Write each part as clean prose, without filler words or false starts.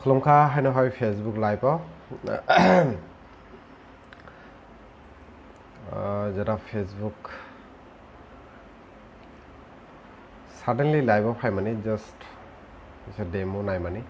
खुलुमखा हानो हाय Facebook live जरा Facebook suddenly live phi माने जस्ट इसे डेमो नाय माने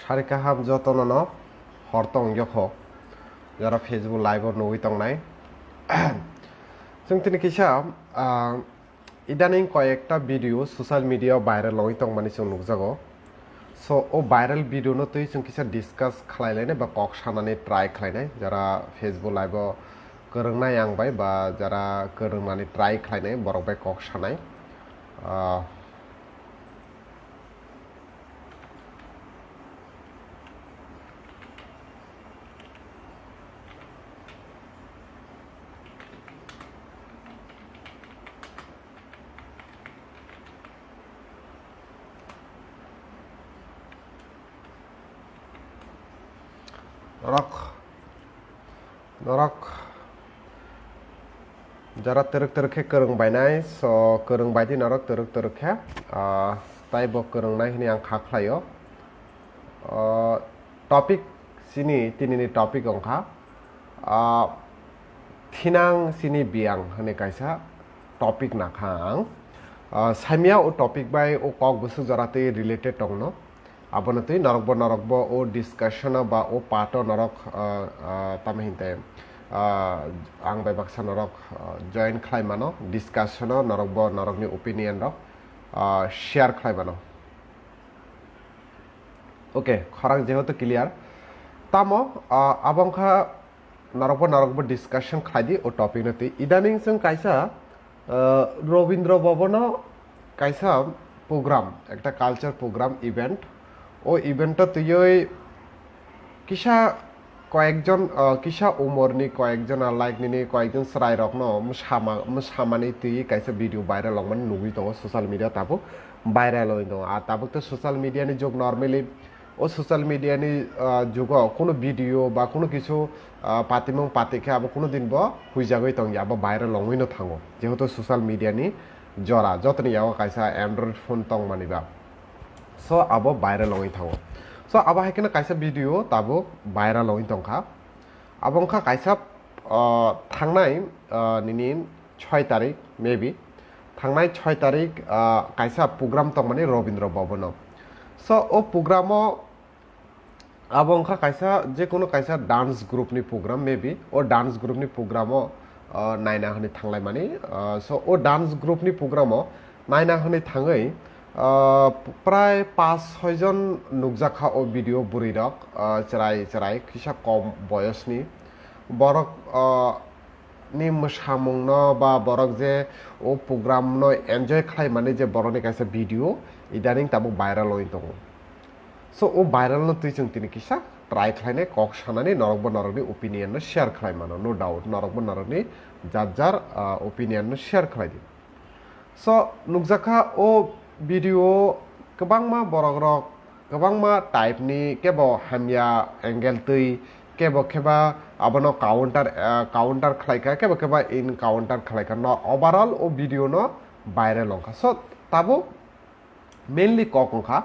सारिका हाम जतन न हरतंग यख जरा फेसबुक लाइव नोई तंगनाय जों तिनि किसा इदानिं कयेकटा भिडियो सोशल मीडिया भाइरल नोई तंग माने जों नुकजागो सो ओ भाइरल भिडियो न तै जों किसा डिस्कस खालायलायनाय बा कक सानानै ट्राई खालायनाय जरा फेसबुक लाइव गोरोंनाय आंबाय बा जरा गोरोंनानै ट्राई खालायनाय बरक बाय कक सानाय नरक जरा तरक तरखे करंग बायनाय सो करंग बायदि नरक तरक तरखे ताइबो करंनाय हिनि आं खाख्लायो टपिक सिनि तिनिनि टपिक अंखा थिनां सिनि बियांग हने कायसा टपिक नाखां सामिया ओ टपिक बाय ओ कक बसु जराते रिलेटेड टंगनो abonatui narokbo narokbo o discussion ba o pato narok tamhinte ang bai baksa narok join khlaimano discussion narokbo narokni opinion rok share khlaimano okay khorang jehoto clear tamo abongkha narokbo discussion khlaidi o topic nati idaning sung kaisa robindro bhabono kaisa program ekta culture program event ও ইভেন্টটা তুই কিসা কয়েকজন কিসা উমরনি কয়েকজন লাইকনি কয়েকজন সরাই রকন সামানি তুই কাইসা video viral মানে নুবি দো social media তাবো viral হই দো আর তাবো তো সোশ্যাল মিডিয়ানি যুগ নরমালি ও সোশ্যাল মিডিয়ানি যুগ কোনো ভিডিও বা কোনো কিছু পাতিমং পাতিকে আবো কোনো দিন ব হুইজাগই তং আবো ভাইরাল হইনো থাঙ্গো যেহেতু সোশ্যাল মিডিয়ানি জরা যতনি ইয়াও কাইসা অ্যান্ড্রয়েড ফোন তং মানিবা so abo viral loi thango so abo haikena kaisa video tabo viral loi tongkha abongkha kaisa thangnai nini 6 tarik maybe thangnai 6 tarik kaisa program tongmani robindro bhabono so o programo abongkha kaisa je kono kaisa dance group ni program maybe o dance group ni programo naina hani thanglai mani so o dance group ni programo naina hani thangai প্রায় 5-6 জন নুকজাখা ও video বুড়িরক চেরাই কিসা কম বয়সনি বরক নি মোসামুং ন বা বরক যে ও programme ন enjoy খাই মানে যে বরনি কাইসা video ইদানিং তাবো ভাইরাল হই দङ সো ও ভাইরাল ন তুই जों তিনি কিসা ট্রাই খাইনে কক সানানি নরকনি ওপিনিয়ন শেয়ার খাই মানো নো ডাউট নরকনি যার ওপিনিয়न শেয়ার খাই দি so নুকজাখা O video kebangma borogrok kebangma type ni kebo hamya angle tui kebo keba abono counter khlaika kebo in counter khlaika no overall o video no viral onka so tabo mainly kokongkha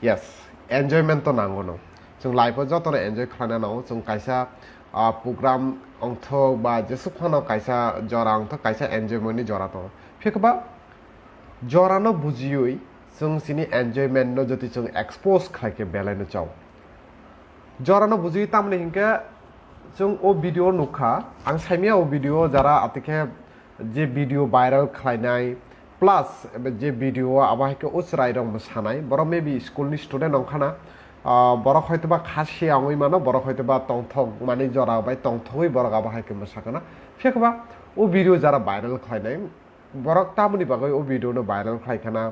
yes enjoyment to nango no जों life जतन enjoy खाना न जों काइसा program अंगथो बा जेसुखनो काइसा जरा अंगथो काइसा enjoyment नि जरा तो फेकबा जरानो बुझियै जों सिनि एन्जयमेन्ट न जति जों एक्सपोज खाइके बेलायनो चाव जरानो बुझियै तामने हिंके जों ओ भिडियो नुखा आं साइमिया ओ भिडियो जरा आतिके जे भिडियो भाइरल खालायनाय प्लास जे भिडियो आबाहिके उचराय रं मोसानाय बर मेबी स्कुलनि स्टुडेन्ट अंखाना बरक हयतोबा खासि आङै मानो बरक हयतोबा तंथक माने जरा बाय तंथकै बरक आबाहिके मोसाखाना फेकबा ओ भिडियो जरा भाइरल खालायनाय बरक तामुनि बागै ओ भिडियो न भाइरल खालायखाना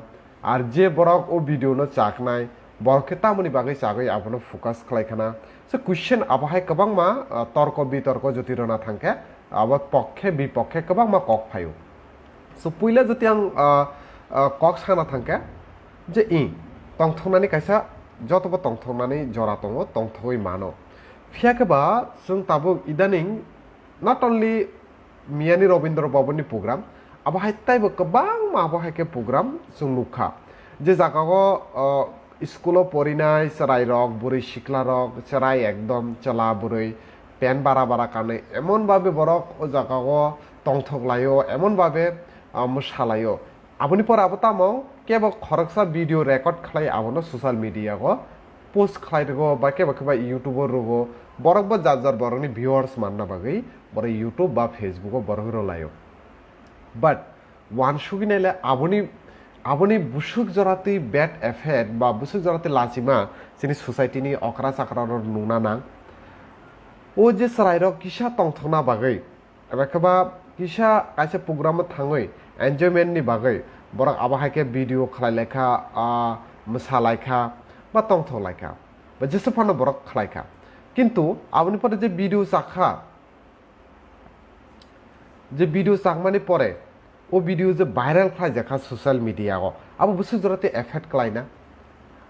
আর যে বরক ও ভিডিও ন চাকনাই বরকে তামনি বাগै চাগै আবনো ফোকাস খালাইখানা সো কুয়েশন আবহাই গোबां मा তর্ক বিতর্ক যদি রনা থাঙ্কে আব পক্ষে বিপক্ষে গোबां मा কক ফায়ু সো পুইলা যদি আं কক সানা থাঙ্কে যে তংথংনানি কাইসা যতবা তংথংনানি জরা দङ তংথই মানো ফিয়াকেবা जों ताबो इदानिं नट अनलि मियानि रवीन्द्र भवननि प्रग्राम आबहाय ताइबो गोबां आबहायके प्रग्राम जों नुखा जे जागागो स्कुलाव परिनाय चराय रक बुरै सिख्ला रक चराय एकदम चला बुरै पेन बारा बारा काने एमन भाबे बरक ओ जागागो तंथगलायो एमन भाबे मोसालायो आबनि पर आबो तामो केबो खरकसा भिडियो रेकर्ड खालाय आबनो सोशल मीडिया गो पोस्ट खालायगो बा केबो केबा यूट्यूबर रगो बरकबो जाजार बरकनि व्यूअर्स मानना बागै बर यूट्यूब बा फेसबुक बरहरो लायो बाट वान सुगिनायले आबनि बुसुक जराति बैड एफेक्ट बा बुसुक जराति लाजिमा जोंनि ससाइटिनि अकरा चाकरा नुना ना ओ जे सरायरक किसा तंथना बागै एबा किसा काइसे प्रग्राम थाङै एन्जयमेन्टनि बागै बरक आबहायके भिडियो खालायलायखा मोसालायखा बा तंथलायखा बा जेसेफानो बरक खालायखा किन्तु आबनि परे जे भिडियो चाखमानि परे ओ भिडियो जे भाइरल खालाय जाखा सोशल मीडिया गो अब बुसु जराते एफेक्ट खालायना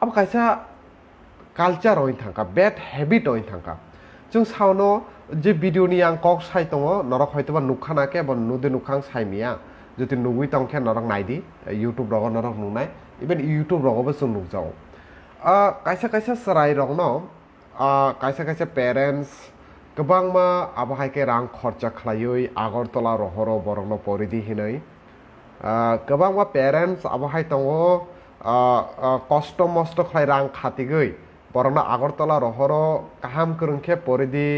अब काइसा कालचार होइन थांका बैड हैबिट होइन थांका जों सावनो जे भिडियोनि आं कक साइ दङ नरक हयतोबा नुखानाके बा नुदे नुखां साइमिया যদি নুগুই তংখে নরক নাইদি ইউটিউব রগ নরক নুনাই ইভেন ইউটিউব রগবো जों नुजाव काइसा काइसा सराय रग न काइसा काइसा पेरेंट्स गोबां मा आबहायके रां खरचा खालायै आगरतला रहर बरंनो परिदि हिनै गोबां मा पेरेंट्स आबहाय दङ कष्ट मस्त खालाय रां खातिगै बरंनो आगरतला रहर काहाम करंखे परिदि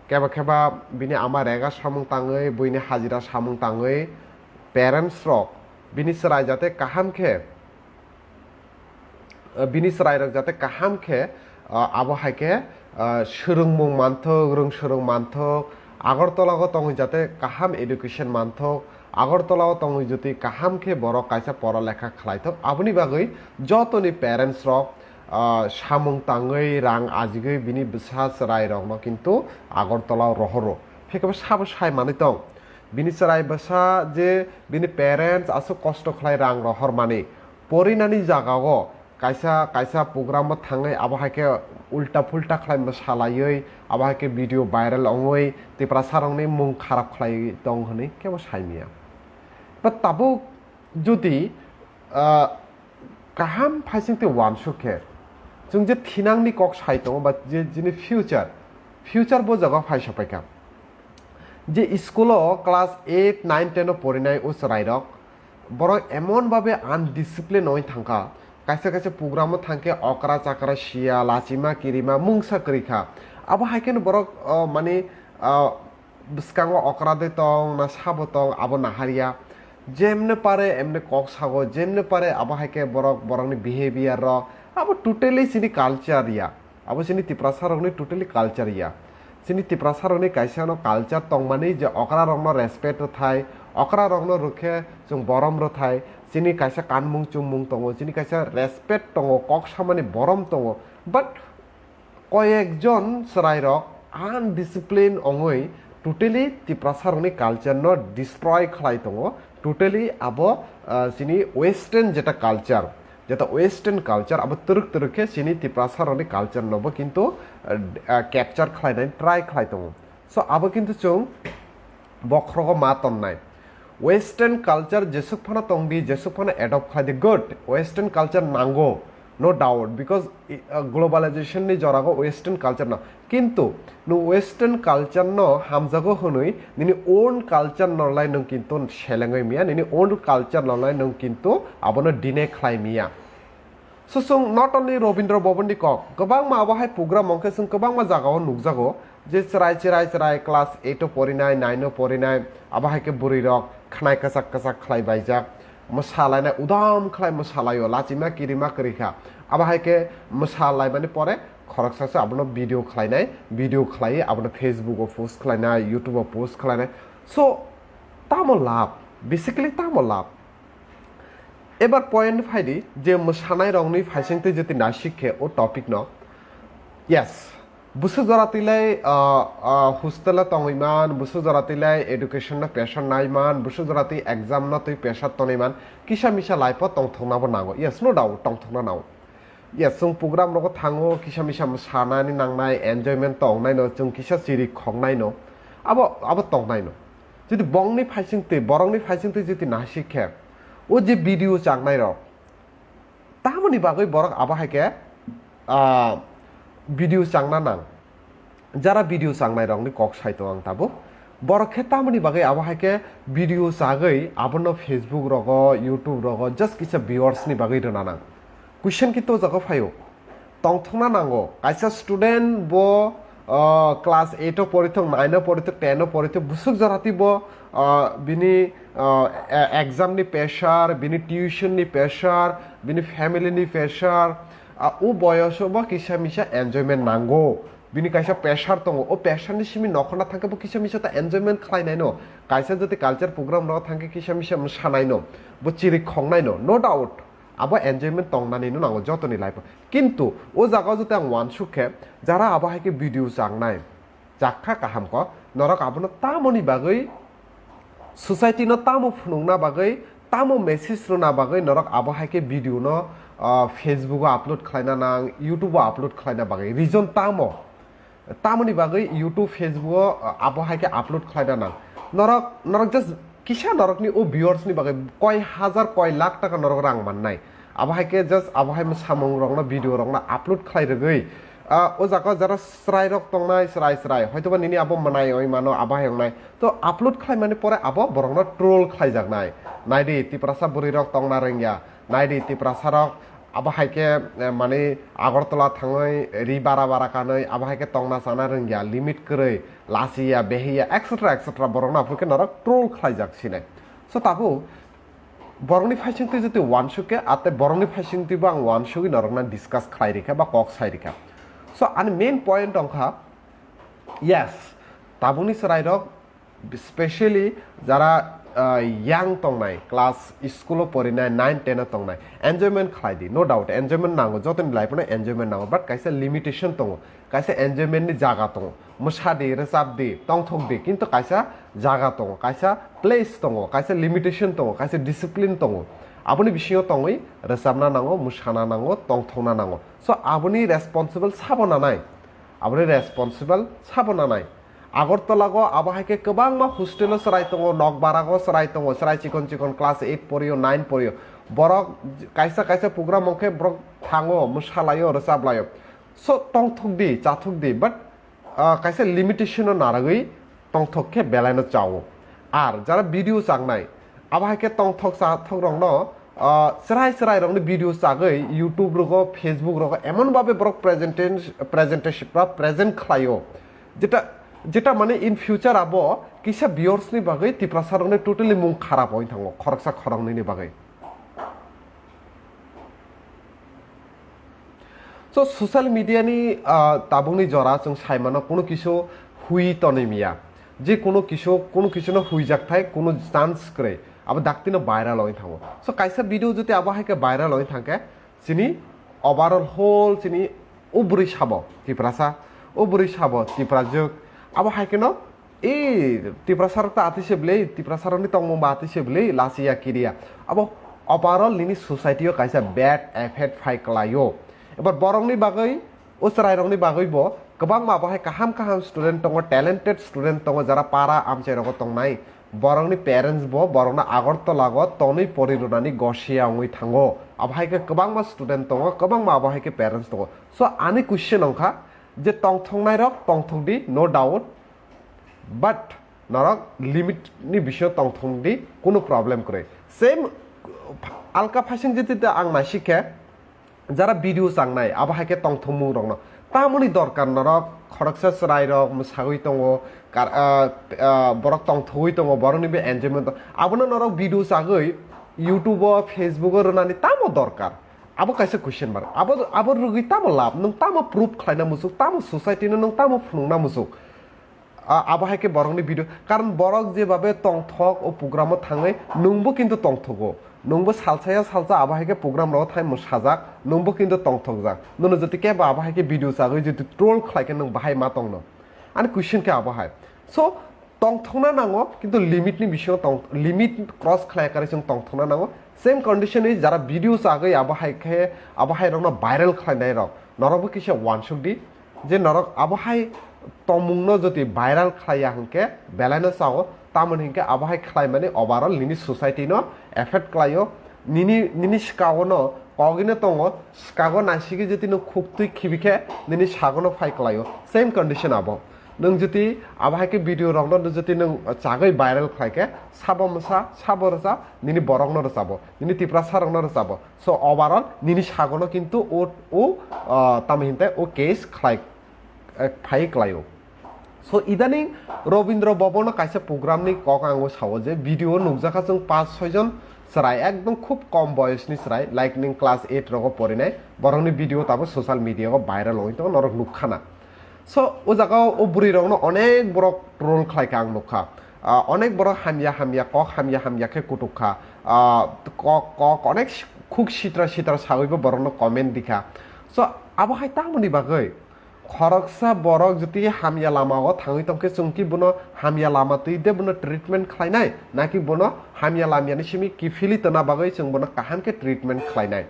केबा केबा बिनि आमा रेगा सामुं ताङै बयनि हाजिरा सामुं ताङै पेरेंट्स रक बिनि सराय जाते काहामखे बिनि सराय रक जाते काहामखे आबहायके सोरोंमुं मानथक रों सोरों मानथक आगरतलागो तङै जाते काहाम एडुकेशन मानथक आगरतलाव तङै जुति काहामखे बर काइसा पढ़ालेखा खालायथक आबनि बागै जतनि पेरेंट्स रक सामुं ताङै रां आजिगै बिनि बिसा सराय रक न किन्तु आगरतलाव रहरो फेकबो साबो साय मानै दं बिनि सराय बसा जे बिनि पेरेंट्स आसो कष्ट खालाय रां रहर माने परिनानि जागागो काइसा काइसा प्रग्राम थाङै आबहायके उल्टा फुल्टा खालाय मोसालायै आबहायके भिडियो भाइरल अङै त्रिपुरा सारंनि मुं खाराब खालाय दं हनै केबो साइमिया बाट ताबो जुदि काहाम फाइसिंते वानसुखे जों जे थिनांनि कक साइ दङ बा जे जिनि फिउचार बो जागा फाइसापायका जे स्कुल क्लास 8 9 10 पढ़िनाय उस रायरक बर एमन भाबे आनडिसिप्लिन होय थांका काइसे काइसे प्रग्राम थांके अकरा चाकरा शिया लाचिमा किरिमा मुंसा करिखा अब हायकेन बर माने बिस्कांग अकरा दे तंग ना साबो तंग अब नाहारिया जेमने पारे एमने कक सागो जेमने पारे अब हायके बरंनि बिहेवियर र अब टोटली सिनि कल्चर या अब सिनि त्रिपुरा सारंनि टोटली कल्चर या सिनि त्रिपुरा सारंनि काइसानो कल्चर तंगमानि जे अकरा रंनो रेसपेक्ट थाय अकरा रंनो रुखे जों बरम र थाय सिनि काइसा कानमुं चुमुं तंगो सिनि काइसा रेसपेक्ट तंगो कक सामानि बरम तंगो बाट कयेकजन सरायरक आनडिसिप्लिन अङै टोटली त्रिपुरा सारंनि कल्चर न डिस्ट्रय खालाय तंगो टोटली अब सिनि वेस्टार्न जेटा कल्चर जेटा वेस्टार्न कल्चर अब तुरुक तुरुखे सिनि त्रिपुरा सारंनि कल्चर नबो किन्तु कैप्चर खालायनाय ट्राय खालाय दङ सो अब किन्तु जों बख्रगो मा तन्नाय वेस्टार्न कल्चर जेसुकफाना तंगदि जेसुकफाना एडप्ट खालायदि गुड वेस्टार्न कल्चर नांगौ नो डाउट बिकज ग्लोबालाइजेशन नि जरागो वेस्टार्न कल्चर न किन्तु नो वेस्टार्न कल्चर न हामजागो हनै निनि ओन कल्चर नलाय नों किन्तु सेलेङै मिया निनि ओन कल्चर नलाय नों किन्तु आबनो दिने खालाय मिया सो जों नट अनलि रवीन्द्र भवननि कक गोबां माबाहाय प्रग्राम अंके जों गोबां मा जागाव नुजागो जे चराय क्लास 8 पढ़िनाय 9 पढ़िनाय आबाहायके बुरै रक खानाय कसाक कसाक खालाय बायजाक मोसालायनाय उदाम खालाय मोसालायो लाचिमा किरिमा करिखा आबाहायके मोसालाय माने परे खरकसासो आबनो भिडियो खालाय आबनो फेसबुक पोस्ट खालायनाय यूट्यूब पोस्ट खालायनाय सो तामो लाभ बेसिकली तामो लाभ এবার পয়েন্ট ফাইদি যে মোসানাই রংনি ফাইসিংতে যদি না শিখে ও টপিক ন ইয়াস বুসু জরাতিলাই হোস্টেলে তংইমান বুসু জরাতিলাই এডুকেশন না প্রেশার নাইমান বুসু জরাতি এক্সাম না তুই প্রেশার তনইমান কিসা মিসা লাইফ টংথংনাবো নাঙ্গো ইয়াস নো ডাউট টংথংনা নাও ইয়াস जों প্রোগ্রাম রকো থাঙ্গো কিসা মিসা সানানি নাংনাই এনজয়মেন্ট তংনাই ন जों কিসা সিরি খংনাই ন আবো আবো তংনাই ন যদি বংনি ফাইসিংতে বরংনি ফাইসিংতে যদি না শিখে ও যে ভিডিও চাংনাই রক তাহামনি বাগৈ বরক আবাহাইকে ভিডিও চাংনা নাং যারা ভিডিও চাংনাই রংনি কক সাইতো আং তাবো বরকে তাহামনি বাগৈ আবাহাইকে ভিডিও চাগৈ আবন্ন ফেসবুক রগ ইউটিউব রগ জাস্ট কিসা ভিউয়ার্সনি বাগৈ রনা নাং কুইশন কিন্তু জাগো ফাইও টংথংনা নাঙ্গো কাইসা স্টুডেন্ট ব ক্লাস 8 পড়িথক 9 পড়িথক 10 পড়িথক বুসুক জরাতি ব বিনি এক্সামনি প্রেশার বিনি টিউশননি প্রেশার বিনি ফ্যামিলিনি প্রেশার ও বয়স বা কিসা মিসা এনজয়মেন্ট নাঙ্গো বিনি কাইসা প্রেশার দङ ও প্রেশারনি সিমি নখনা থাকে ব কিসা মিসা তা এনজয়মেন্ট খাইনাই ন কাইসা যদি কালচার প্রোগ্রাম ন থাকে কিসা মিসা সানাই ন ব চিরি খংনাই নো ডাউট আবার এনজয়মেন্ট তংনানি নাঙ্গো যতনি লাইফ কিন্তু ও জায়গাও যদি আং ওয়ান সুখে যারা আবাহাইকে ভিডিও চাংনাই জাখা কাহাম ক নরক আবনো তামনি বাগৈ সোসাইটি ন তামো ফুনুংনা বাগৈ তামো মেসেজ রনা বাগৈ নরক আবাহাইকে ভিডিও ন ফেসবুক আপলোড খাইনা নাং ইউটিউব আপলোড খাইনা বাগৈ রিজন তামনি বাগৈ ইউটিউব ফেসবুক আবাহাইকে আপলোড খাইনা নাং নরক জাস্ট কিসা নরকনি ও ভিউয়ার্সনি বাগৈ কয় হাজার কয় লাখ টাকা নরক রাং মাননাই আবাহাইকে জাস্ট আবাহাই সামং রংনা ভিডিও রংনা আপলোড খাইরগৈ ও জায়গা যারা স্রাই রক তংনাই স্রাই হয়তোবা নিনি আবো মানাই ওই মানো আবাহাই নাই তো আপলোড খাই মানে পরে আবো বরংনা ট্রোল খাই জাগনাই নাইদি তিপ্রাসা বুড়ি রক তংনা রংয়া নাইদি তিপ্রাসা রক আবাহাইকে মানে আগরতলা থাঙै রি বারা কাनै আবাহাইকে তংনা চানা রংয়া লিমিট কरै লাসিয়া বেহিয়া এক্সেট্রা বরংনা আপলোকে নরক ট্রোল খাই জাগছিনাই সো তাবো বরংনি ফাইসিংতে যদি ওয়ান সুকে আতে বরংনি ফাইসিংতে বা ওয়ান সুকি নরকনা ডিসকাস খাই রেখা বা কক সাই রেখা সো আনি মেইন পয়েন্ট অংখা ইয়াস তাবুনি সরাই রক স্পেশালি যারা ইয়াং তংনাই ক্লাস স্কুল পড়িনাই 9 10 তংনাই এনজয়মেন্ট খাইদি নো ডাউট এনজয়মেন্ট নাঙ্গো যতনি লাইফ না এনজয়মেন্ট নাঙ্গো বাট কাইসা লিমিটেশন তং কাইসা এনজয়মেন্ট নি জায়গা তং মুসাদি রেসাবদি টংথংদি কিন্তু কাইসা জায়গা তং কাইসা প্লেস তং কাইসা লিমিটেশন তং কাইসা ডিসিপ্লিন তং আপনি বিষয় তংই রেসাবনা নাঙ্গো মুসানা নাঙ্গো টংথংনা নাঙ্গো সো আপনি রেসপন্সিবল সাবনা নাই আপনি রেসপন্সিবল সাবনা নাই আগরতলাগো আবাহাইকে গোबां मा हस्टेल सराय दङ नगबारागो सराय दङ सराय चिकन क्लास 8 पढ़ियो 9 पढ़ियो बरक कायसा प्रग्राम मंखे ब्रक थाङो मोसालायो रोजाबलायो सो टंथकदि चाथकदि बाट कायसा लिमिटेशन नारागै टंथकखे बेलायनो चाओ आर जारा भिडियो चांगनाय आबाहाइके टंथक चाथक रंनो सराय रंनि भिडियो चागै यूट्यूब रगो फेसबुक रगो एमन भाबे ब्रक प्रेजेंटेशन प्रेजेंट खालायो যেটা মানে ইন ফিউচার আবো কিসা ভিউয়ার্সনি বাগৈ তিপ্রাসারনে টোটালি মুং খারাপ হই থাঙ্গো খরকসা খরংনি বাগৈ সো সোশ্যাল মিডিয়ানি তাবুনি জরা जों সাইমানো কোনো কিছু হুই তনিমিয়া যে কোনো কিছু না হুই জাকথাই কোনো চান্স করে আবার ডাকতিনো ভাইরাল হই থাঙ্গো সো কাইসা ভিডিও যদি আবাহাইকে ভাইরাল হই থাকে চিনি ওভারঅল হোল চিনি উবরি সাব তিপ্রাসা উবরি সাব তিপ্রাজক আবার হাইকেন এই তিপ্রাসারতা আতিসে বলে তিপ্রাসারনি তংমবা আতিসে বলে লাসিয়া কিরিয়া আবার ওভারঅল নিনি সোসাইটিও কাইসা ব্যাড এফেক্ট ফাইকলাयो এবার বরংনি বাগৈ ও সরাইরংনি বাগৈব गोबां माबाहाय काहाम स्टुडेंट दङ टैलेंटेड स्टुडेंट दङ যারা পারা আমচাই রগ তংনাই বরংনি पेरेंट्स ब बरंना আগরতলাগ তনি পরিরুনানি গসিয়া ওই থাঙ্গো আবাহাইকে गोबां स्टुडेंट दङ गोबां माबाहायके पेरेंट्स दङ सो आनि क्वेश्चन अंखा যে টংথংনাই রক টংথংদি নো ডাউট বাট নরক লিমিট নি বিষয় টংথংদি কোনো প্রবলেম করে সেম আলকা ফাইসিং যেতে আং না শিখে যারা ভিডিও চাংনাই আবাহাইকে টংথংমু রং তামনি দরকার নরক খরকসা সরাই রক মুসাগৈ দङ বরক টংথই দङ বরনিবে এনজয়মেন্ট আবনো নরক ভিডিও চাগৈ ইউটিউব ফেসবুক রনানি তামো দরকার আবো কাইসা কুয়েশন মার্ক আবো রুগি তামো লাভ নং তামো প্রুফ খাইনা মুসুক তামো সোসাইটি নং তামো ফুংনা মুসুক আবাহাইকে বরংনি ভিডিও কারণ বরক যেভাবে টংথক ও প্রোগ্রামও থাङै নংবো কিন্তু টংথগো nungbo salsaya salsa abahike program ro thai mo sajak nungbo kintu tongthokjak nono joti ke ba abahike video sagoi joti troll khlaike nung bahai ma tongno ani question ke abahai so tongthona nango কিন্তু limit নি বিষয় limit cross খাইকারে जों tongthona nango same condition is যারা video আগৈ আবহাই রং viral খাইনাই rock নরব কিসে one শুকদি যে নরক আবহাই তমুংন যদি viral খাইয়া হংকে বেলাইনো চাও তামন হিংকে আবহাই খাই মানে ওভারঅল নিনি সোসাইটি ন এফেক্ট খাইও নিনি স্কাগন কগিনে তং স্কাগ নাসিগে যদি নো খুবতুই খিবিকে নিনি সাগন ফাই খাইও সেম কন্ডিশন আবো नों जुदि आबहायके भिडिअ रंनो जुदि नों चागै भाइरल खायके साबो मसा साबो रसा निनि बरंनो रसाबो निनि तिप्रा सारंनो रसाबो सो ओभारअल निनि सागनो किन्तु ओ तामहिनते ओ केस खाय फाइ क्लायो सो इदानी रवीन्द्र भवन कायसे प्रग्रामनि कक आंगो सावो जे भिडिअ नुकजाखा जों 5-6 जन सराय एकदम खूब कम बयसनि सराय लाइक नों क्लास 8 रगो परिनाय बरंनि भिडिअ ताबो सोशल मिडियायाव भाइरल होइतो नरक नुखाना सो ओ जागाव ओ बुरि रंनो अनेक बरक ट्रोल खायका आं नुखा अनेक बरक हामिया कक हामिया के कुटुखा कक अनेक खुग सित्रा सागैबो बरनो कमेन्ट दिखा सो आबहाय तामनि बागै खरकसा बरक जुति हामिया लामागो थाङै तंके चुंकि बुनो हामिया लामा तैदे बुनो ट्रिटमेन्ट खायनाय नाकि बुनो हामिया लामियानि सिमि किफिलि तना बागै जों बुनो काहामके ट्रिटमेन्ट खायनाय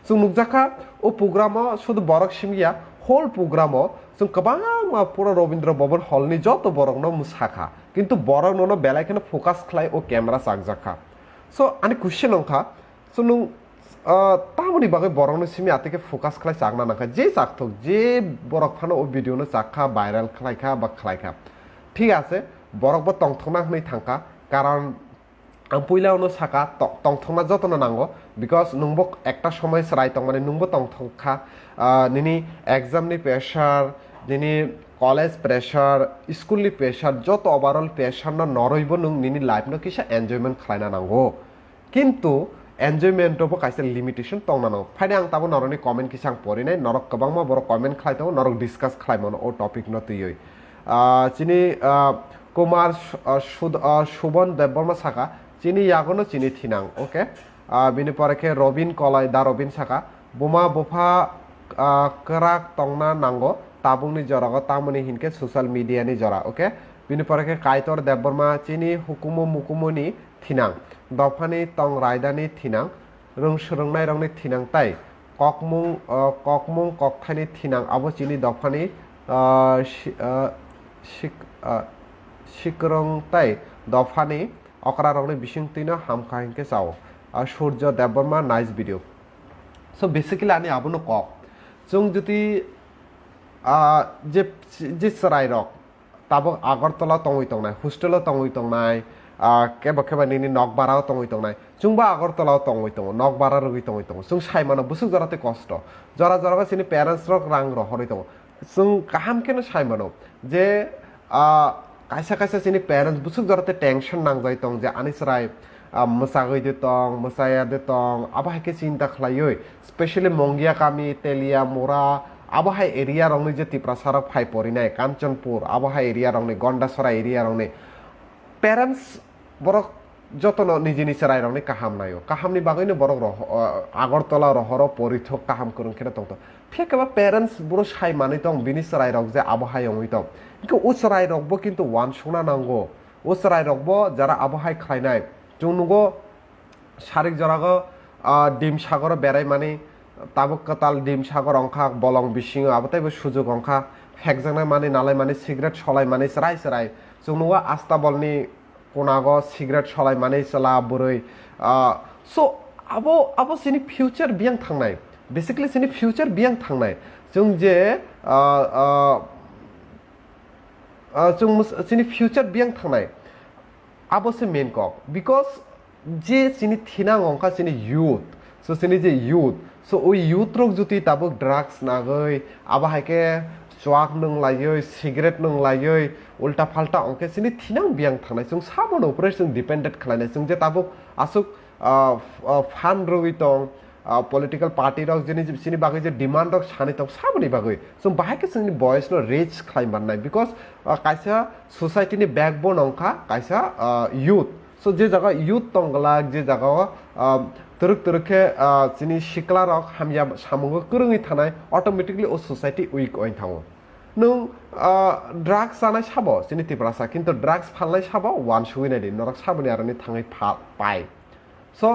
जों नुकजाखा ओ प्रग्रामाव शुद्ध बरक सिमिया होल प्रग्रामाव जों गोबां पुरा रवीन्द्र भवन हलनि जत बरकनो मुसाखा किन्तु बरकनो बेलायखनो फोकास खालाय ओ कैमरा सागजाखा सो आनि क्वेश्चन अंखा सो नु तामनि बागै बरकनो सिमि आतिके फोकास खालाय सागना नाखा जे सागथक जे बरक फानो ओ भिडिअनो साखा भाइराल खालायखा बा खालायखा ठीक आछे बरकबो तंथना हनै थांखा कारण आं पयलावनो साका तंथना जतनो नांगो बिकज नोंबो एकटा समय सराय तंग माने नोंबो तंथखा निनि एग्जामनि प्रेसार निनि कलेज प्रेसार स्कुलनि प्रेसार जत ओभारअल प्रेसार न नरइबो नों निनि लाइफ न किसा एन्जयमेन्ट खालायना नांगो किन्तु एन्जयमेन्टबो कायसे लिमिटेशन तंगना नांगो फायदे आं ताबो नरनि कमेन्ट किसां परिनाय नरक गोबांमा बर कमेन्ट खालायतो नरक डिसकास खालायमोन ओ टपिक न तैयै चिनि कुमार सुबन देबबर्मा साका चिनि यागनो चिनि थिनां ओके बिनि परेखे रबिन कलाय दा रबिन साका बुमा बुफा कराक तंगना नांगो ताबुंनि जरागो तामनि हिनके सोशल मीडियानि जरा ओके बिनि परेखे कायतर देबबर्मा चिनि हुकुमो मुकुमनि थिनां दफानि तंग रायदानि थिनां रोंनाय रंनि थिनां ताइ ककमुं ककथानि थिनां आबो चिनि दफानि सिकरं ताइ दफानि अकरा रंनि बिसिंतिनो हामखाहिनके चाव Surya Debbarma nice video so basically आनि आबुनो कक जों जुदि जे सराय रक ताबो आगरतला तंगै तंगनाय हस्टेलाव तंगै तंगनाय केबा निनि नकबाराव तंगै तंगनाय जोंबा आगरतलाव तंगै तंग नकबारा रगै तंगै तंग जों सायमानो बुसुक जराते कष्ट जरा सिनि पेरेन्ट्स रक रां रहरै तंग जों काहामकेनो सायमानो जे कायसा सिनि पेरेन्ट्स बुसुक जराते टेंशन नांजाय तंग जे आनि सराय मसागै दे तंग मसाया दे तंग आबहायके चिन्ता खालायै स्पेशली मंगिया कामी तेलिया मोरा आबहाय एरिया रंनि जे तिप्रासार फाइ परिनाय कांचनपुर आबहाय एरिया रंनि गंडासरा एरिया रंनि पेरेन्ट्स बरक जतन निजे निसराय रंनि काहाम नायो काहामनि बागैनो बरक आगरतला रहर परिथक काहाम करंखेना तंग फेकेबा पेरेन्ट्स बरो साय मानै तंग बिनि सराय रक जे आबहाय ओंइ तंग इखौ उ सराय रकबो किन्तु वान सुना नांगो उ सराय रकबो जारा आबहाय खायनाय जों नुगो सारिक जरागो डिम सागर बेराय माने ताबो कताल डिम सागर अंखा बलं बिसिङो आबोतायबो सुजुग अंखा हेकजांनाय माने नालाय माने सिगारेट सलाय माने सराय जों नुवा आस्ताबलनि कोनागो सिगारेट सलाय माने सला बुरै सो आबो सिनि फ्यूचर बियां थांनाय बेसिकली सिनि फ्यूचर बियां थांनाय जों जे जों सिनि फ्यूचर बियां थांनाय आबो से मेन कक बिकज जे सिनि थिनां अंखा सिनि यूथ सो सिनि जे यूथ सो ओ यूथ रक जुति ताबो ड्राग्स नागै आबहायके चुआक नंलायै सिगारेट नंलायै उल्टा फाल्टा अंके सिनि थिनां बियां थांनाय जों साबन उपरे जों डिपेंडेंट खालायनाय जों जे ताबो आसुक फान रगै तंग पलिटिकल पार्टी रक सिनि बागै जे डिमांड रक सानै तंग साबनि बागै जों बाहायके जोंनि बयस न रिच खालायमारनाय बिकज कायसा सोसाइटीनि बैकबोन अंखा कायसा youth so je jaga youth tonggala je jaga teruk-terukhe chini sikla rok hamya samungo kurungi thanai automatically o society weak oin thango nung drugs janai sabo chini Tripura sa kintu drugs phalnai sabo one shui nai di norak saboni arani thangai pai so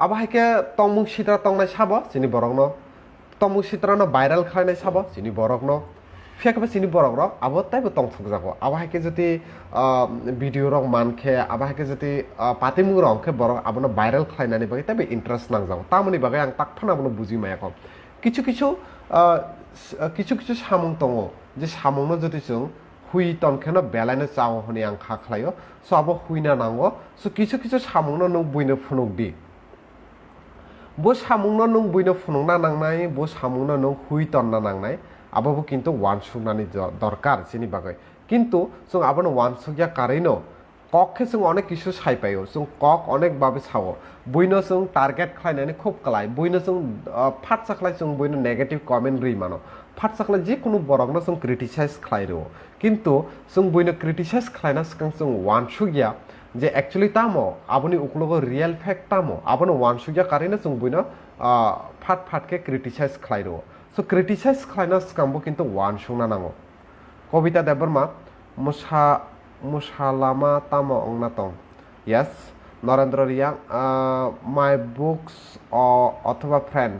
abahaike tongmung sitra tongnai sabo chini borokno tongmung sitra no viral khlainai sabo chini borokno ফেকবা চিনি বরক rock আবো তাইবো তংথক যাবো আবাহাকে যদি video rock মানখে আবাহাকে যদি পাতিমু রংখে বরক আবনো viral খাইনানি বাগে তাইবো interest নাং যাবো তামনি বাগে আং তাকফানা আবনো বুজি মায়া কম কিছু কিছু সামুং দङ যে সামুংনো যদি जों হুই তনখেনো বেলাইনো চাও হনি আং খাখলাयो সো আবো হুইনা নাঙ্গো সো কিছু সামুংনো নং বুইনো ফুনুক দি বো সামুংনো নং বুইনো ফুনুকনা নাংনাই বো সামুংনো নং হুই তননা নাংনাই আবাবো কিন্তু ওয়ান সুনানি দরকার চিনি বাগৈ কিন্তু जों আবানো ওয়ান সুগিয়া কারैनो ককখে जों অনেক কিছু সাই পাইও जों কক অনেক ভাবে সাও বইনো जों টার্গেট খাইনানি খুব কলাই বইনো जों ফাট সাখলাই जों বইনো নেগেটিভ কমেন্ট রি মানো ফাট সাখলাই যে কোনো বরগনো जों ক্রিটিসাইজ খাইরো কিন্তু जों বইনো ক্রিটিসাইজ খাইনা सिगां जों ওয়ান সুগিয়া যে অ্যাকচুয়ালি তামো আবনি উকলগো রিয়েল ফ্যাক্ট তামো আবনো ওয়ান সুগিয়া কারैनो जों বইনো ফাটকে ক্রিটিসাইজ খাইরো so criticize খাইনা স্কাম্বো কিন্তু ওয়ান শুনা নাঙো কবিতা Debbarma মুসালামা তামো অংনাতং yes Narendra Riya my books অথবা friend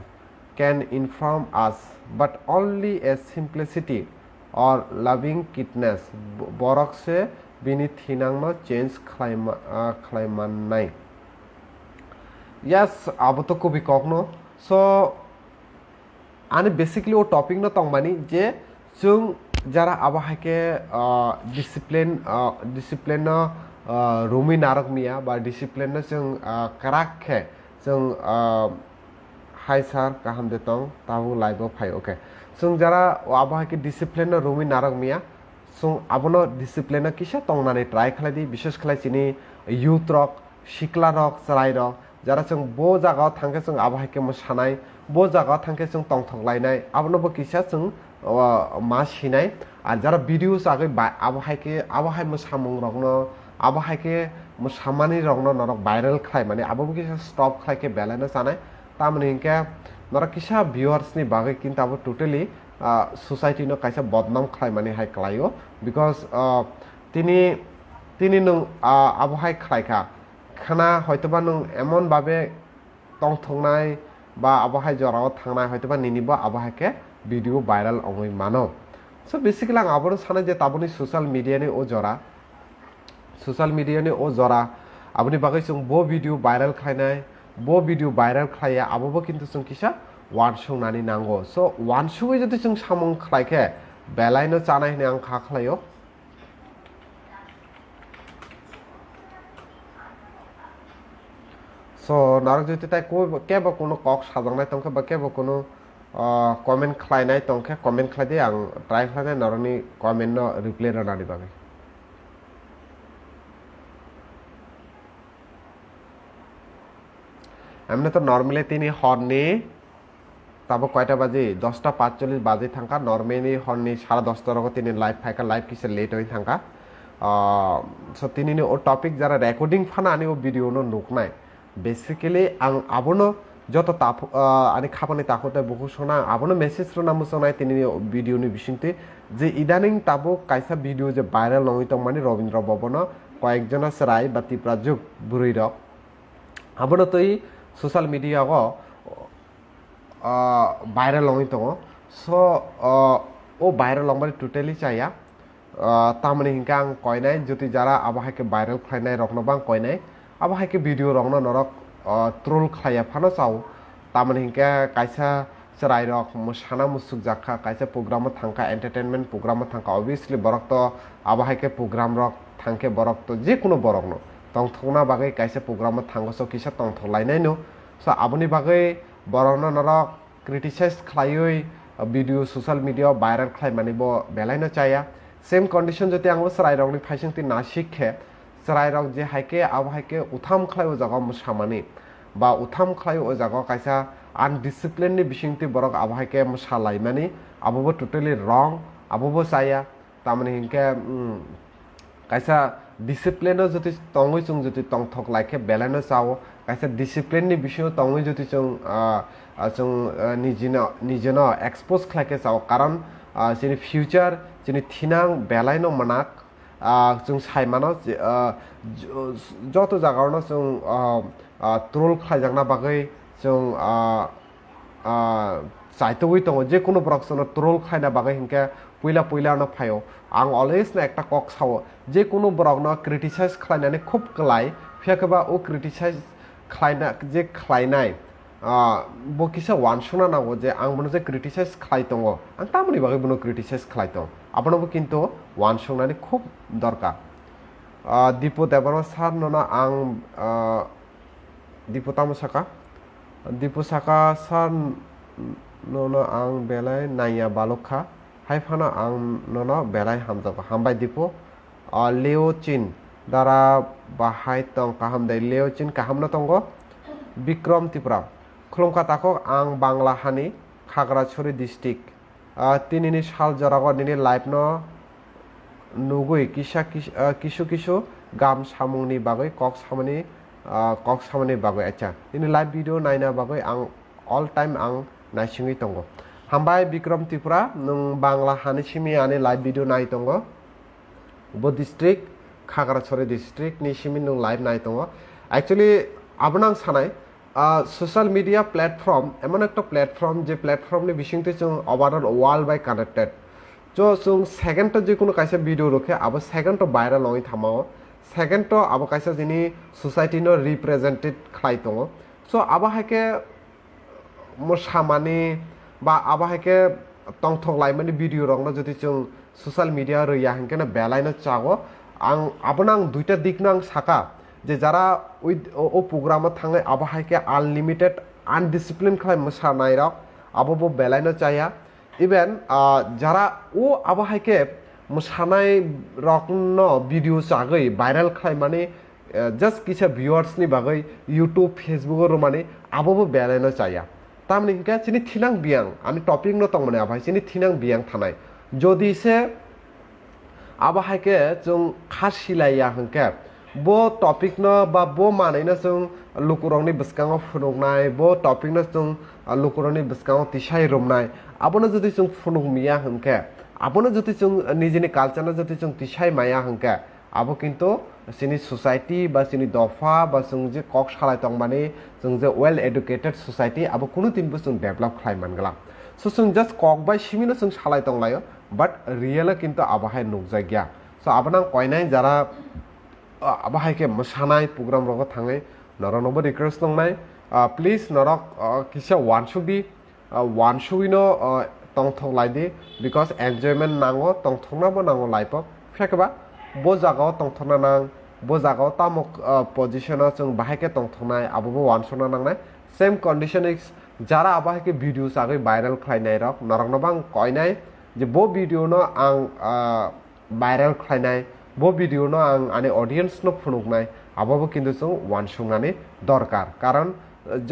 can inform us but only a simplicity or loving kindness বরকসে বিনি থিনাংনো চেঞ্জ খাইমান্নাই yes আবো তো কবি কখনো so आने बेसिकली वो टॉपिक न तंगमानी जे जों जरा आबाहाके डिसिप्लिन न रुमी नारक मिया बा डिसिप्लिन न जों कराखे जों हाय सार काहम देतों ताबु लाइव फाइ ओके जों जरा आबाहाके डिसिप्लिन न रुमी नारक मिया जों आबनो डिसिप्लिन न किसा तंगनानै ट्राई खालायदि विशेष खालाय चिनि यूथ रक सिक्ला रक सराय रक जरा जों बो जागाव थांखे जों आबाहाके मोसानाय बो जागा थांखे जों तंथगलायनाय आबनोबो किसा जों मा सिनाय आर जरा भिडियोस आगै आबाहाय मोसामुं रगनो आबाहायके मोसामानि रगनो नरक भाइरल खाय माने आबोबो किसा स्टप खायके बेलानो जानाय तामनि हिंके नरक किसा व्यूअर्स नि बागै किन्तु आबो टोटली सोसाइटी नो कायसा बदनाम खाय माने हाय क्लायो बिकज तिनि नों आबाहाय खायखा खाना हयतोबा नों एमन भाबे तंथंनाय বা আবহাই জরাও থাংনাই হয়তোবা নিনিব আবহাকে ভিডিও ভাইরাল অমই মানো সো বেসিক্যালি আং আবর সানে যে তাবনি সোশ্যাল মিডিয়ানি ও জরা আপনি বাগৈ जों বো ভিডিও ভাইরাল খাইনাই বো ভিডিও ভাইরাল খাইয়া আববো কিন্তু जों কিসা ওয়ান সংনানি নাঙ্গো সো ওয়ান সুই যদি जों সামং খাইকে বেলাইনো চানাই নে আং খাখলাयो so narok joti tai kebo kono kok sajangnai tongkhe ba kebo kono comment khlainai tongkhe comment khlaide ang try khlainai naroni comment no reply ranani bagai এমনি তো নরমালি তিনি হরনি তারপর কয়টা বাজে 10টা 45 বাজে থাকা নরমালি হরনি 10:30 রকম তিনি লাইভ ফাইকা লাইভ কিসে লেট হই থাকা সো তিনি ও টপিক যারা রেকর্ডিং ফানা আনি ও ভিডিও নো নুকনাই बेसिकली आं आबनो जत ताप आनि खापानि ताखोते बहु सना आबनो मेसेज रो नाम सनाय तिनि भिडियो नि बिसिंते जे इदानिं ताबो कायसा भिडियो जे भाइराल नङै तং माने रविन्द्र भवन कयेकजना सराय बा त्रिपुरा जुग बुरै रक आबनो तै सोशल मीडिया गो भाइराल नङै तङ सो ओ भाइराल नंबर टोटली चाया तामनि हिंका आं कयनाय जति जारा आबाहाके भाइराल खायनाय रकनो बां कयनाय आबाहाके भिडियो रंगनो नरक ट्रोल खाया फानो चाव तामनि हिंका कायसा सराय रक मोसाना मुसुक जाखा कायसा प्रोग्राम थांका एंटरटेनमेंट प्रोग्राम थांका ऑब्वियसली बरक तो आबाहाके प्रोग्राम रक थांके बरक तो जे कोनो बरकनो तंथना बागै कायसा प्रोग्राम थांगसो किसा तंथलायनाय नो सो आबनि बागै बरनो नरक क्रिटिसाइज खालायै भिडियो सोशल मीडिया भाइराल खाय मानेबो बेलायनो चाया सेम कंडीशन जति आंबो सराय रकनि फाइसिंति ना शिखे सराय रक जे हाइके आबाहाके उथाम खालाय ओ जागा मोसामानि बा उथाम खालाय ओ जागा कायसा अनडिसिप्लिन नि बिसिंति बरक आबाहाके मोसालाय माने आबोबो टोटली रंग आबोबो चाया तामनि हिंके कायसा discipline যদি তংই जों যদি তংথক লাইকে বেলানো চাও কাইসা ডিসিপ্লিনनि বিষয় তংই যদি जों निजेनो एक्सपोज खालायके चाव कारण जोंनि फिउचार जोंनि थिनां बेलायनो मानाक जों सायमानो जत जागावनो जों ट्रोल खालायजांना बागै जों चाइतोई दङ जेकुनु ब्रक्सनो ट्रोल खायना बागै हिंके पुइला फायो आं अलवेज ना एकटा कक सावो जेकुनु ब्रकनो क्रिटिसाइज खालायनानै खूब गलाय फियाखबा ओ क्रिटिसाइज खालायना जे खालायनाय बो किसा वानसना नांगौ जे आं बनो जे क्रिटिसाइज खालाय दङ आं तामनि बागै बनो क्रिटिसाइज खालाय दं आपनबो किन्तु वानसनानै खूब दरकार दीपु देबनो सार नना आं दीपु दीपु साका सार नना आं बेलाय नाया बालखा हायफाना आं नना बेलाय हामबाय दीपु लेओ चिन दारा बाहाय तं काहाम दे लेओ चिन काहामना तंगो बिक्रम त्रिपुरा खुलुमखाताखौ आं बांला हानि खागड़ाछुरि डिस्ट्रिक्ट तिनिनि साल जरागो निनि लाइफ न नुगुइ किसु किसु गाम सामुंनि बागै कक सामनि बागै अच्छा तिनि लाइभ भिडिअ नायना बागै आं अल टाइम आं नायसिङै दंगो हामबाय बिक्रम त्रिपुरा नों बांला हानि सिमि आनि लाइभ भिडिअ नाय दंगो बो डिस्ट्रिक्ट खागड़ाछुरि डिस्ट्रिक्ट नि सिमि नों लाइभ नाय दंगो एक्चुअली आबनां सानाय सोशल मीडिया प्लेटफर्म एमन एक प्लेटफर्म जे प्लेटफर्मनि बिसिंते जों ओवरऑल वर्ल्ड बाय कनेक्टेड जो जों सेकेंड तो जिकुनु काइसे भिडिअ रखे अब सेकेंड तो भाइरल नङै थामाव सेकेंड तो अब काइसे जिनि सोसाइटी नो रिप्रेजेंटेड खालाय दङ सो अब हाके मोसामानि बा अब हाके तंथक लाइमोननि भिडिअ रंनो जदि जों सोशल मीडिया रैया हंकेना बेलायनो चागो आं आबनां दुइटा दिकनो आं साका जे जारा ओ प्रोग्राम थाङै अब हाके अनलिमिटेड आनडिसिप्लिन खालाय मोसानाय रक आबो बेलायनो चाया इवेन जारा ओ अब हाके मोसानाय रकनो भिडिअ जागै भाइरल खालाय माने जस्ट किसा व्यूअर्स नि बागै यूट्यूब फेसबुक रो माने आबो बेलायनो चाया तामनि हिंके चिनि थिनां बियां आनि टपिक न तंग माने आबाय चिनि थिनां बियां थानाय जदि से अब हाके जों खासिलाया हंके बो टपिक न बा बो मानैनो जों लुकुरंनि बिस्काङाव फुनुगनाय बो टपिक न जों लुकुरंनि बिस्काङाव तिसाय रोमनाय आबनो जदि जों फुनुगमिया हंके आबनो जदि जों निजेनि कालचारनो जदि जों तिसाय माया हंके आबो किन्तु जोंनि सोसाइटी बा जोंनि दफा बा जों जे कक सालाय दं माने जों जे वेल एडुकेटेड सोसाइटी आबो कुनु दिनबो जों डेभलप खालाय मानगला सो जों जस्ट कक बाय सिमिनो जों सालाय दं लायो बाट रियेल किन्तु आबाहाय नुगजा गया सो आबना कयनाय जारा अब हायके मोसानाय प्रोग्राम रग थाङै नरनबो रिक्वेस्ट दंनाय प्लिज नरक किसा वानसुबिनो तंथक लायदि बिकज एन्जॉयमेंट नांगो तंथकनाबो नांगो लाइफआव फेकबा बो जागाव तंथना नां बो जागाव तामक पोजिशनाव जों बाहायके तंथनाय आबो वानसना नांनाय सेम कंडीशन इज जारा अब हायके भिडिअ जागै भाइरल खालायनाय रक नरकनबा आं कयनाय जे बो भिडिअ न आं भाइरल खालायनाय बो भिडिअ न आं आनि ऑडियंस न फुनुगनाय आबाबो किन्तु जों वानसुंनानै दरकार कारण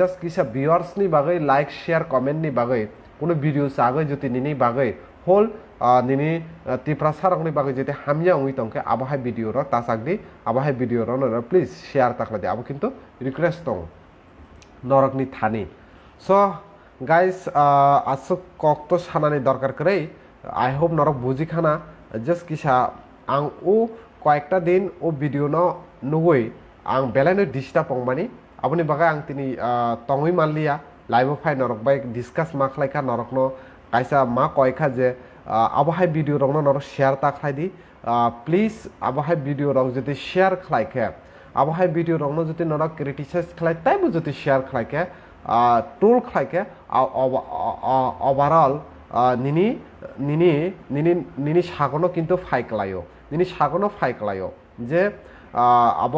जस्ट किसा व्यूअर्स नि बागै लाइक शेयर कमेंट नि बागै कुनु भिडिअ जागै जति निनि बागै होल निनि त्रिपुरा सारंनि बागै जति हामिया उइ तंके आबाहाय भिडिअ र तासागदि आबाहाय भिडिअ र न प्लीज शेयर ताखलादि आबो किन्तु रिक्वेस्ट दं नरकनि थानि सो गाइस आसु कक तो सानानि दरकार करै आई होप नरक बुजिखाना जस्ट किसा आं ओ कयेकटा दिन ओ भिडिअ न नुगै आं बेलायनो डिस्टार्ब पंगमानि आबनि बागै आं तिनि तंगै मानलिया लाइव फाइ नरक बाय डिस्कास मा खलायखा नरक न काइसा मा कयखा जे आबहाय भिडिअ रंनो नरक शेयर ता खलायदि प्लिज आबहाय भिडिअ रंग जति शेयर खलायखे आबहाय भिडिअ रंनो जति नरक क्रिटिसाइज खलाय ताइबो जति शेयर खलायखे ट्रोल खलायखे ओवरऑल निनि सागनो किन्तु फाइकलायो निनि सागनो फाइकलायो जे अब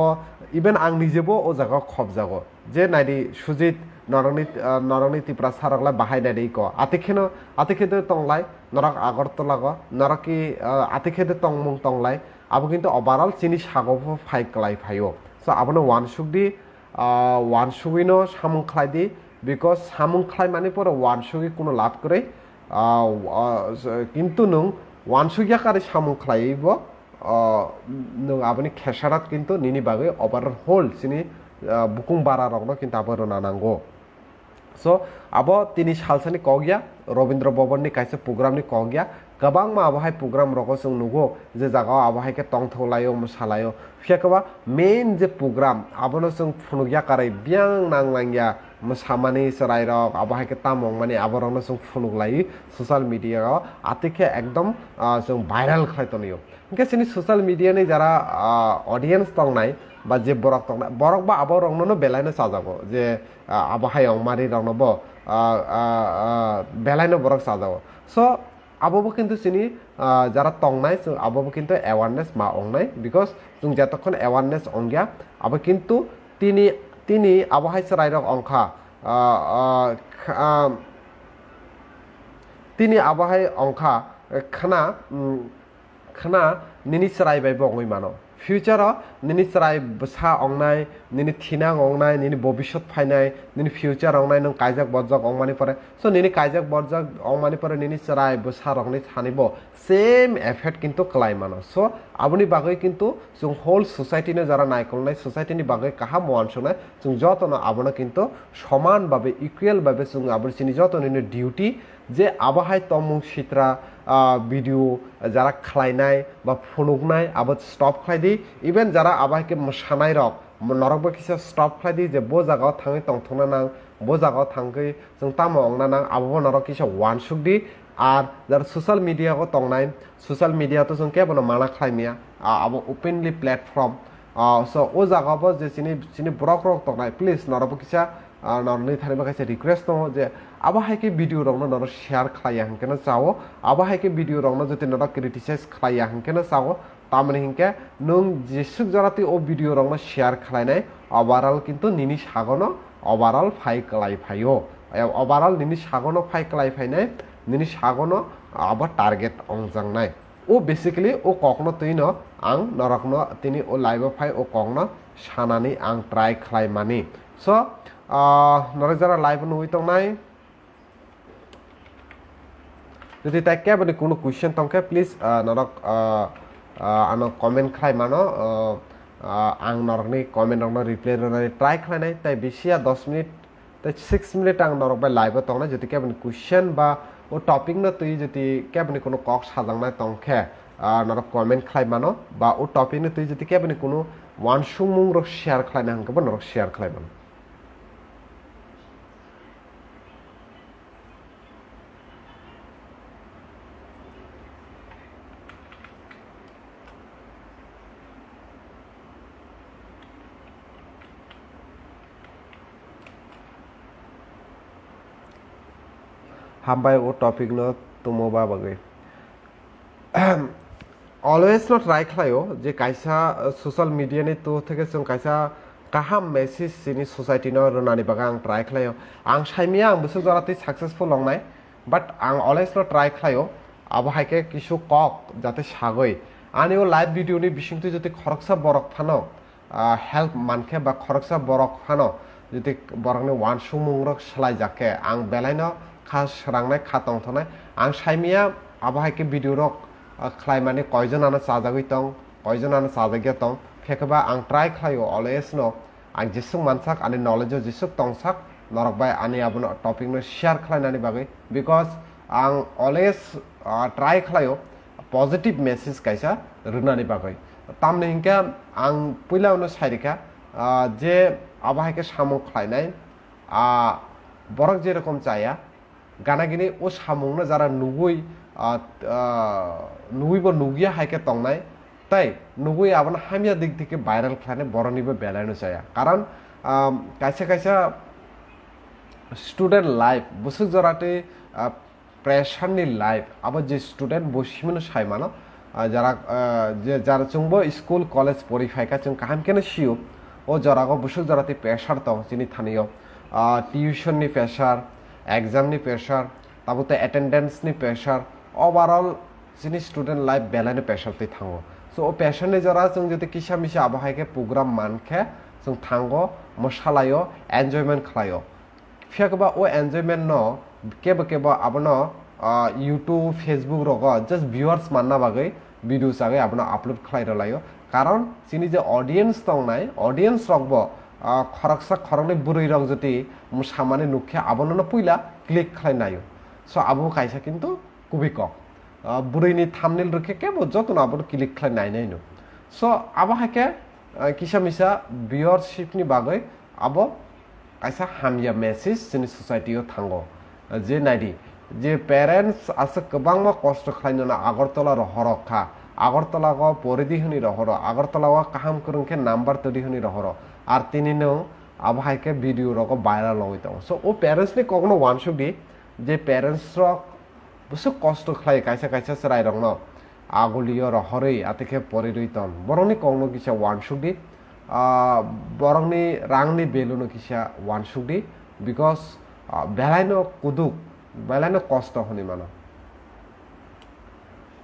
इवेन आं निजेबो ओ जागा खब जागो जे नायदि सुजित नरकनि त्रिपुरा सारकला बाहायनाय को आतिखेदे तंगलाय नरक आगरतला गो नरकि आतिखेदे तंगमुं तंगलाय अब किन्तु ओवरऑल चिनि सागो फाइकलाय फायो सो आबनो वानसुगिनो सामुं खलायदि बिकज सामुं खलाय माने पर वानसुगि कुनो लाभ करे किन्तु नों वानसुगिया कारे सामुं खलायबो nung aboni khesharat kintu nini bagoi overall sini bukung bara rokno kintu abo nanango so abo tini salsani kogya Robindra Bhavan ni kaisa program ni kogya kabang ma abahai program roko sung nugo je jaga abahai ke tong tholayo musalayo fiakaba main je program abono sung phunugya karai Biyang nanglangya musamani sarai rok abahai ke tamong mani aborong sung phunuglai social media ro atike ekdom sung viral khaitoniyo ke sini social media ni jara audience tong nai ba je borok tong borok ba aborong no belaino sajago je abahai ongmari rong no bo belaino borok sajago so abobo কিন্তু চিনি যারা তংনাই abobo কিন্তু awareness মা অংনাই because जों যতক্ষণ awareness অংগিয়া আবো কিন্তু তিনি আবহাই সরাইরক অংখা তিনি আবহাই অংখা খানা নিনি সরাই বাই বংই মানো ফিউচারও নিনি সরাই সা অংনাই নিনি থিনাং অংনাই নিনি ভবিষ্যৎ ফাইনাই নিনি ফিউচার অংনাই নং কাইজাক বরজাক অংমানি পরে সো নিনি কাইজাক বরজাক অংমানি পরে নিনি সরাই বসা রংনি থানিব সেম এফেক্ট কিন্তু ক্লাই মানো সো আবনি বাগৈ কিন্তু जों হোল সোসাইটিনে যারা নাইকলনাই সোসাইটিনি বাগৈ কাহা মনসনাই जों যতন আবনো কিন্তু সমানভাবে ইকুয়াল ভাবে जों আবর চিনি যতন নিনি ডিউটি যে আবহাই তমুং সিত্রা ভিডিও যারা খাইনাই বা ফুনুকনাই আবার স্টপ খাইদি ইভেন যারা আবহাইকে সানাই রক নরকবা কিসা স্টপ খাইদি যে বো জায়গাও থাঙै তংথনা নাং বো জায়গাও থাঙ্গै जों তামো অংনা নাং আবহাওয়া নরক কিসা ওয়ান সুকদি আর যারা সোশ্যাল মিডিয়াও তংনাই সোশ্যাল মিডিয়া তো जों কেবল মানা খাইমিয়া আবো ওপেনলি প্ল্যাটফর্ম সো ও জায়গাও যে চিনি ব্রক রক তংনাই প্লিজ নরকবা কিসা নরনি থানিবা কাছে রিকোয়েস্ট দङ যে আবহাইকে ভিডিও রংনো নর শেয়ার খাইয়া হাंकेनो চাও আবহাইকে ভিডিও রংনো যদি নর ক্রিটিসাইজ খাইয়া হাंकेनो চাও তামনে হিंके নং যেসুক জরাতি ও ভিডিও রংনো শেয়ার খাইনাই ওভারঅল কিন্তু নিনি সাগনো ওভারঅল ফাই ক্লাই ফাইও ওভারঅল নিনি সাগনো ফাই ক্লাই ফাইনাই নিনি সাগনো আবার টার্গেট অংজাংনাই ও বেসিক্যালি ও কখনো তৈনো আং নরকনো তিনি ও লাইভ ফাই ও কখনো সানানি আং ট্রাই খাই মানি সো নরক যারা লাইভ নুই তংনাই যদি তাই কেবনি কোনো কুয়েশন তংকে প্লিজ নরক আনো কমেন্ট খাই মানো আং নরকনি কমেন্ট রংনো রিপ্লাই রনাই ট্রাই খাইনাই তাই বেশিয়া 10 মিনিট তাই 6 মিনিট আং নরক বাই লাইভ তংনাই যদি কেবনি কুয়েশন বা ও টপিক ন তুই যদি কেবনি কোনো কক সাজাংনাই তংখে নরক কমেন্ট খাই মানো বা ও টপিক ন তুই যদি কেবনি কোনো ওয়ান সুমুং রক শেয়ার খাইনা হাंके নরক শেয়ার খাই মানো हामबाय ओ टपिक न तुमोबा बागै অলওয়েজ নট ট্রাই খাইও যে কাইসা সোশ্যাল মিডিয়া नि তো থেকে जों কাইসা কাহাম মেসেজ সিনি সোসাইটি ন রনানি বাগা আং ট্রাই খাইও আং সাইমিয়া আং বসু জরাতে সাকসেসফুল লংনাই বাট আং অলওয়েজ নট ট্রাই খাইও আবহাইকে কিছু কক যাতে সাগৈ আনিও লাইভ ভিডিও नि বিশিংতু যদি খরকসা বরক ফানো হেল্প মানকে বা খরকসা বরক ফানো যদি বরকনি ওয়ান সুমুংরক সলাই যাকে আং বেলাইনো খাস রাংনাই খাতং থনাই আং সাইমিয়া আবহাইকে ভিডিও রক খাইমানে কয়জনানো সাজাগৈ তং কয়জনানো সাজাগিয়া তং फेकबा आं ट्राई खायो अलवेज नो आं जिसुक मानसाक आनि नलेज जिसुक तंसाक नरकबाय आनि आबनो टपिक नो शेयर खालायनानि बागै बिकज आं अलवेज ट्राई खायो पजिटिव मेसेज कायसा रुनानि बागै तामने हिंके आं पुइलावनो साइरिका जे आबहायके सामु खालायनाय बरक जे रकम चाया गानागिनि ओ सामुंनो जारा नुगुइबो नुगिया हायके तंनाय তাই নুগুই আবনা হামিয়া দিক থেকে ভাইরাল খানে বড়নিবে বেলানো চায়া কারণ কাইসা কাইসা স্টুডেন্ট লাইফ বসুক জরাতে প্রেশারনি লাইফ আবার যে স্টুডেন্ট বসিমিনো সাইমানো যারা যে যারা চুংবো স্কুল কলেজ পরিফাইকা চুং কাহাম কেন শিও ও জরাগো বসুক জরাতে প্রেশার তো চিনি থানিও টিউশননি প্রেশার এক্সামনি প্রেশার তারপর অ্যাটেন্ডেন্সনি প্রেশার ওভারঅল চিনি স্টুডেন্ট লাইফ বেলানো প্রেশারতে থাঙ্গো सो ओ पैशननि जरा जों जति किसा मिसा आबहायके प्रोग्राम मानखे जों थांगो मसालायो एन्जॉयमेंट खालायो फियाकबा ओ एन्जॉयमेंट न केबो केबो आबनो यूट्यूब फेसबुक रग जस्ट व्यूअर्स मानना बागै ভিডিও সাগে আপনা আপলোড খাই রলাयो কারণ চিনি যে অডিয়েন্স দं নাই অডিয়েন্স রকবো খরকসা খরকনি বুড়ি রক যদি সামানে নুখে আবননো পুইলা ক্লিক খাই নাयो সো আবু কাইসা কিন্তু কুবি কক বুড়িনি থামনেল রেখে কেবো যতন আবু ক্লিক খাই নাইনো সো আবো হাকে কিসা মিসা ভিউয়ারশিপনি বাগै আবো কাইসা হামিয়া মেসেজ जोंनि ससाइटियाव थांगो जे नायदि जे पेरेंट्स आसे गोबांमा कष्ट खालायनो आगरतला रहरखा आगरतलागो परिधि हनि रहर आगरतलागो काहाम करंखे नाम्बार तरि हनि रहर आर तिनिनो आबहायके भिडियो रको भाइराल होइतो सो ओ पेरेंट्स नि कखनो वान सुदि जे पेरेंट्स र बुसु कष्ट खालाय काइसा काइसा सराय रंनो आगुलियो रहरै आतेखे परिरैतन बरंनि कखनो किसा वान सुदि बरंनि रांनि बेलुनो किसा वान सुदि बिकज बेलायनो कुदुक बेलायनो कष्ट हनि मानो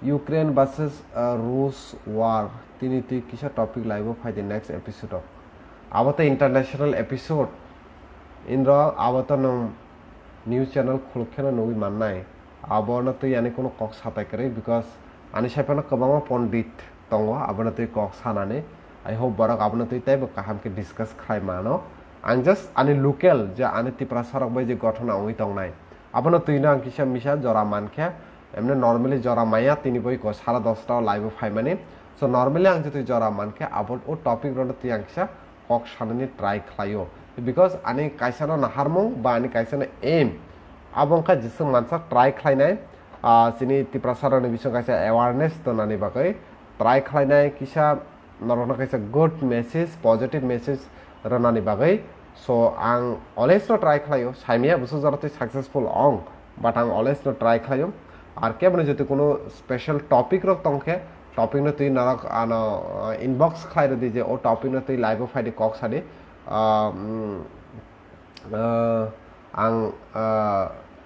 यूक्रेन वर्सेस रूस वार तिनिति किसा टपिक लाइव फाइदे नेक्स्ट एपिसोड अब तो इंटरनेशनल एपिसोड इन अब तो नों न्यूज चैनल खुलखेना नुई माननाय अब न तो यानी कोनो कक साताय करे बिकज आनि साइफाना गोबां पंडित दङ अब न तो कक सानाने आई होप बरक अब न तो ताइबो काहाम के डिस्कस खाय मानो आं जस्ट आनि लोकल जे आनि त्रिपुरा सरक बाय जे घटना ओइ दंनाय अब न तो आं किसा मिसा जरा मानखे एमने नॉर्मली जरा माया तिनी बय को 10:30 लाइव फाइ माने सो नॉर्मली आं जति जरा मानखे अब ओ टपिक रन ति आं किसा कक साननि ट्राई खालायो बिकज आनि काइसानो नाहारमु बा आनि काइसानो एम आबंका जिसं मानसा ट्राई खालायनाय सिनि त्रिपुरा सरनि बिसं काइसा अवेयरनेस तनानि बागै ट्राई खालायनाय किसा नरना काइसा गुड मेसेज पॉजिटिव मेसेज रनानि बागै सो आं अलवेज नो ट्राई खालायो साइमिया बुसु जराते सक्सेसफुल अंग बाट आं अलवेज नो ट्राई खालायो आर केबने जति कोनो स्पेशल टपिक रक तंखे टपिक न तुई नरक आनो इनबॉक्स खाइर दि जे ओ टपिक न तुई लाइव फाइदे कक सादे आं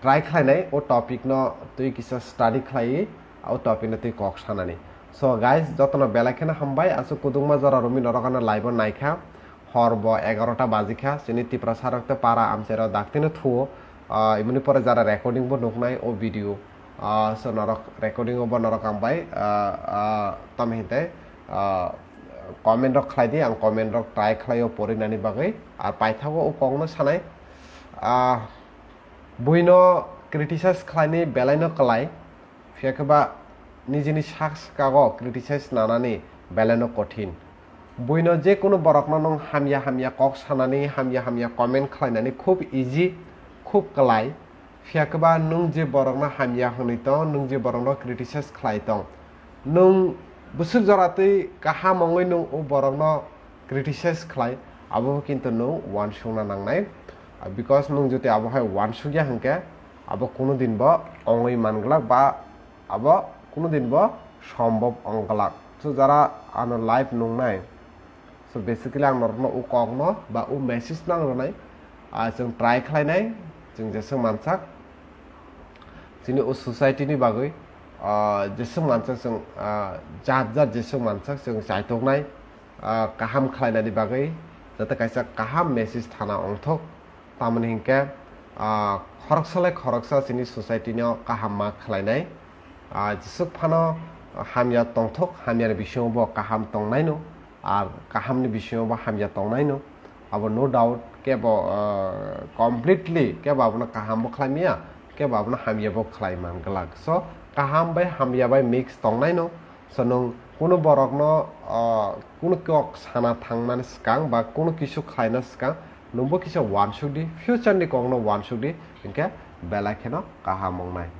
ट्राई खालायनाय ओ टपिक न तुई किसा स्टडी खालाय ओ टपिक न तुई कक सानानि सो गाइस जतन बेलाखेना हामबाय आसो कुदुंमा जरा रमि नरकाना लाइव नायखा हरब 11टा बाजिखा सिनि त्रिपुरा सारकते पारा आमसेरा दाखतिनो थुओ इमुनि परे जरा रेकर्डिंग बो नुकनाय ओ भिडियो सो नरक रेकर्डिंग ओबा नरक आमबाय तमहिते कमेन्ट रक खालायदि आं कमेन्ट रक ट्राई खालायो परिनानि बागै आर पाइथागो ओ कगनो सानाय बुइनो क्रिटिसाइज खालायनि बेलायनो कलाय फेकबा निजिनि साक्स कागो क्रिटिसाइज नानानि बेलायनो कठिन बुइनो जे कोनो बरकना नों हामिया हामिया कक सानानि हामिया हामिया कमेन्ट खालायनानि खूब इजी खूब कलाय फेकबा नों जे बरकना हामिया हनित नों जे बरकना क्रिटिसाइज खालायत नों बुसुर जराते काहा मंगै नों ओ बरकना क्रिटिसाइज खालाय आबो किन्तु नों वान सुना नांनाय बिकज नों जति आबो हाय वान सुगिया हंके आबो कोनो दिन बा अंगै मानगला बा आबो कोनो दिन बा सम्भव अंगला सो जरा आनो लाइव नंनाय सो बेसिकली आं नरनो उ कगनो बा उ मेसेज नांगनाय जों ट्राई खालायनाय जों जेसो मानसाक जोंनि उ सोसाइटिनि बागै जेसो मानसाक जों जात जात जेसो मानसाक जों जायतगनाय काहाम खालायनानि बागै जाते काइसा काहाम मेसेज थाना अंथक तामनि हिंके खरकसा जोंनि सोसाइटिनि काहाम मा खालायनाय जेसो फानो हामिया तंथक हामियानि बिषयबो काहाम तंनायनो आर काहामनि बिषयबो हामिया तंनायनो अब नो डाउट केबो कमप्लीटली केबो आपना काहामबो खालामिया केबो आपना हामियाबो खालायमान गलाक सो काहाम बाय हामिया बाय मिक्स तंनायनो सो नों कोनो बरकनो कोनो कक साना थांनानै सिगां बा कोनो किसु खालायना सिगां नोंबो किसु वान सुदि फ्यूचरनि कगनो वान सुदि इनके बेलाखेनो काहाम मंगनाय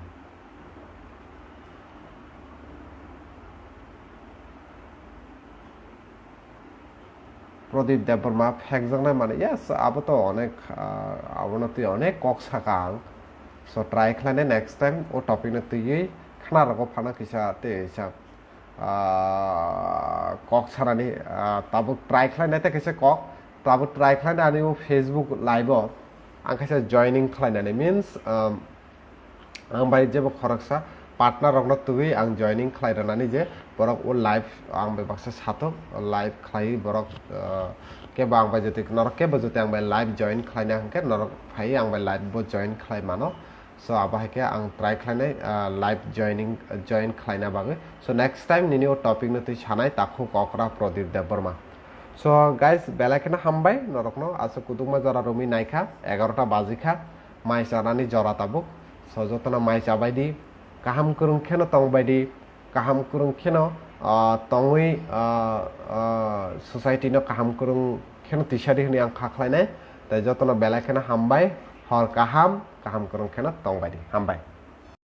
प्रदीप देवबर्मा फेकजोंनाय माने यस अब तो अनेक आवनति अनेक कक साकां सो ट्राई खालायनाय नेक्स्ट टाइम ओ टपिक न तुयै खाना रगो फाना किसा ते हिसाब कक सानानि ताबो ट्राई खालायनाय ते किसा कक ताबो ट्राई खालायनाय आनि ओ फेसबुक लाइव आं किसा जॉइनिंग खालायनानै मीन्स आं बाय जेबो खरकसा पार्टनार रगनो तुयै आं जॉइनिंग खालायनानै जे बरक ओ लाइव आं बे बाक्सा साथो लाइव खालाय बरक केबो आं बाय जति नरक केबो जति आं बाय लाइव जॉइन खालायना हंके नरक फाय आं बाय लाइव बो जॉइन खालाय मानो so abahike ang try khlainai live join khlaina bagui so next time nini o topic no tui sanai takhu kokra Pradip Debbarma so guys belakena hambai norokno asa kuduma jora rumi naikha 11টা বাজিখা mai charani jora tabuk so jotona mai chabaidi kaham kurung kheno tongbaidi kaham kurung kheno tongui society no kaham kurung kheno tisari hini ang khaklainai tai jotona belakena hambai hor kaham kurung kheno tongbaidi hambai